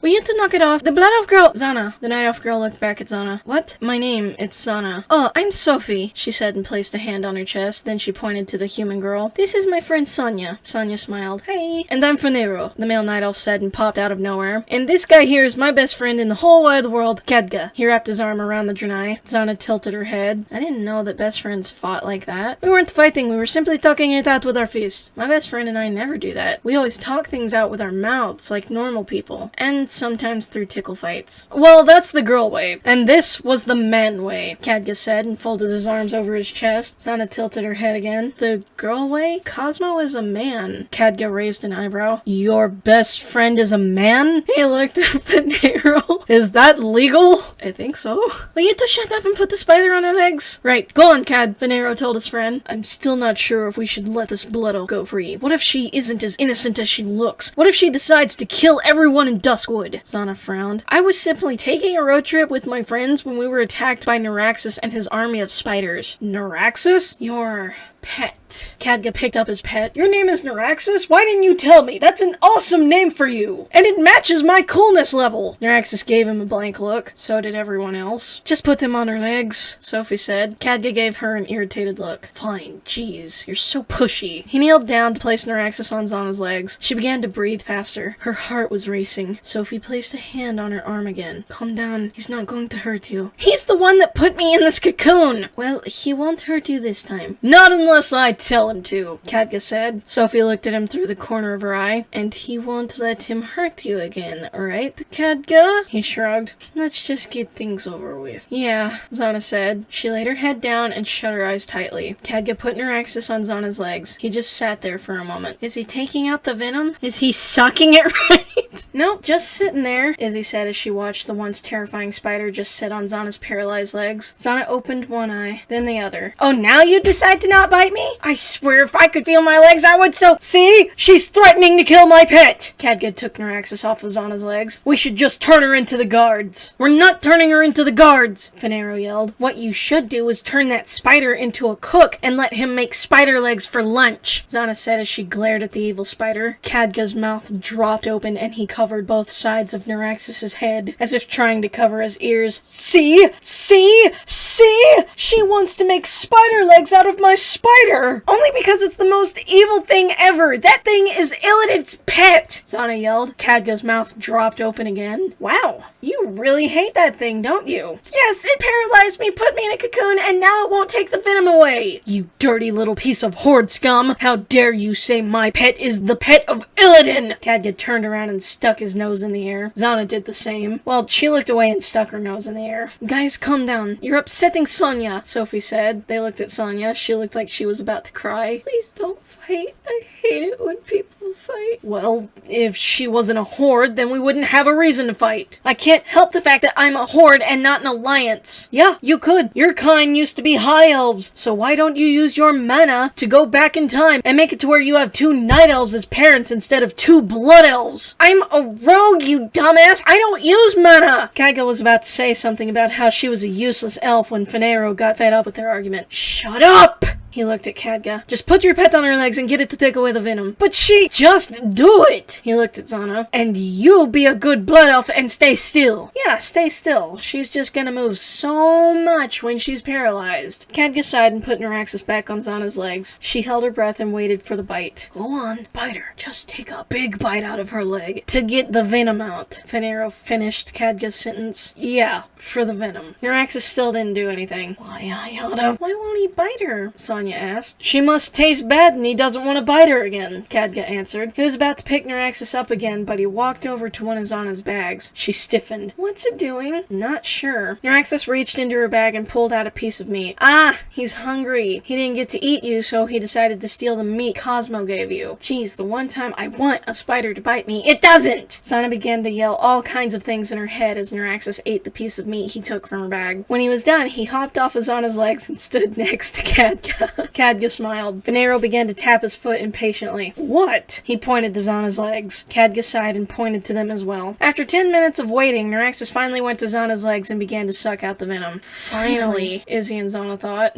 Will you two knock it off? The blood elf girl— Xanna. The night elf girl looked back at Xanna. What? My name, it's Xanna. Oh, I'm Sophie, she said and placed a hand on her chest. Then she pointed to the human girl. This is my friend Sonia. Sonia smiled. Hey. And I'm Fanero, the male night elf said and popped out of nowhere. And this guy here is my best friend in the whole wide world, Khadga. He wrapped his arm around the Draenei. Xanna tilted her head. I didn't know that best friends fought like that. We weren't fighting, we were simply talking it out with our fists. My best friend and I never do that. We always talk things out with our mouths like normal people. And sometimes through tickle fights. Well, that's the girl way. And this was the man way, Khadga said and folded his arms over his chest. Xanna tilted her head again. The girl way? Cosmo is a man. Khadga raised an eyebrow. Your best friend is a man? He looked up at Nero. Is that legal? I think so. Will you two shut up and put the spider on her legs? Right, go on, Cad, Fanero told his friend. I'm still not sure if we should let this blood elf go free. What if she isn't as innocent as she looks? What if she decides to kill everyone in Duskwood? Xanna frowned. I was simply taking a road trip with my friends when we were attacked by Neuraxis and his army of spiders. Neuraxis? Your pet. Khadga picked up his pet. Your name is Neuraxis? Why didn't you tell me? That's an awesome name for you! And it matches my coolness level! Neuraxis gave him a blank look. So did everyone else. Just put them on her legs, Sophie said. Khadga gave her an irritated look. Fine, jeez, you're so pushy. He kneeled down to place Neuraxis on Xanna's legs. She began to breathe faster. Her heart was racing. Sophie placed a hand on her arm again. Calm down, he's not going to hurt you. He's the one that put me in this cocoon! Well, he won't hurt you this time. Not unless I tell him to, Khadga said. Sophie looked at him through the corner of her eye. And he won't let him hurt you again, right, Khadga? He shrugged. Let's just get things over with. Yeah, Xanna said. She laid her head down and shut her eyes tightly. Khadga put Neuraxis on Xanna's legs. He just sat there for a moment. Is he taking out the venom? Is he sucking it right? Nope, just sitting there, Izzy said as she watched the once terrifying spider just sit on Xanna's paralyzed legs. Xanna opened one eye, then the other. Oh, now you decide to not bite me? I swear if I could feel my legs, I would so— See? She's threatening to kill my pet! Khadga took Neuraxis off of Xanna's legs. We should just turn her into the guards. We're not turning her into the guards, Fanero yelled. What you should do is turn that spider into a cook and let him make spider legs for lunch, Xanna said as she glared at the evil spider. Khadga's mouth dropped open and he covered both sides of Neuraxis' head, as if trying to cover his ears. See? See? See? She wants to make spider legs out of my spider! Only because it's the most evil thing ever! That thing is Illidan's pet! Xanna yelled. Khadga's mouth dropped open again. Wow, you really hate that thing, don't you? Yes, it paralyzed me, put me in a cocoon, and now it won't take the venom away! You dirty little piece of horde scum! How dare you say my pet is the pet of Illidan! Khadga turned around and stuck his nose in the air. Xanna did the same. Well, she looked away and stuck her nose in the air. Guys, calm down. You're upsetting Sonia, Sophie said. They looked at Sonia. She looked like she was about to cry. Please don't fight. I hate it when people fight. Well, if she wasn't a horde, then we wouldn't have a reason to fight. I can't help the fact that I'm a horde and not an alliance. Yeah, you could. Your kind used to be high elves, so why don't you use your mana to go back in time and make it to where you have 2 night elves as parents instead of 2 blood elves? I'm a rogue, you dumbass! I don't use mana! Khadga was about to say something about how she was a useless elf when Fanero got fed up with their argument. Shut up! He looked at Khadga. Just put your pet on her legs and get it to take away the venom. But she— Just do it! He looked at Xanna. And you'll be a good blood elf and stay still. Yeah, stay still. She's just gonna move so much when she's paralyzed. Khadga sighed and put Neuraxis back on Xanna's legs. She held her breath and waited for the bite. Go on, bite her. Just take a big bite out of her leg to get the venom out. Fanero finished Khadga's sentence. Yeah, for the venom. Neuraxis still didn't do anything. Why, I yelled out. Why won't he bite her? Sonia asked. She must taste bad and he doesn't want to bite her again, Khadga answered. He was about to pick Neuraxis up again, but he walked over to one of Xanna's bags. She stiffened. What's it doing? Not sure. Neuraxis reached into her bag and pulled out a piece of meat. Ah, he's hungry. He didn't get to eat you, so he decided to steal the meat Cosmo gave you. Geez, the one time I want a spider to bite me, it doesn't! Xanna began to yell all kinds of things in her head as Neuraxis ate the piece of meat he took from her bag. When he was done, he hopped off of Xanna's legs and stood next to Khadga. Khadga smiled. Fanero began to tap his foot impatiently. What? He pointed to Xanna's legs. Khadga sighed and pointed to them as well. After 10 minutes of waiting, Neuraxis finally went to Xanna's legs and began to suck out the venom. Finally, Izzy and Xanna thought.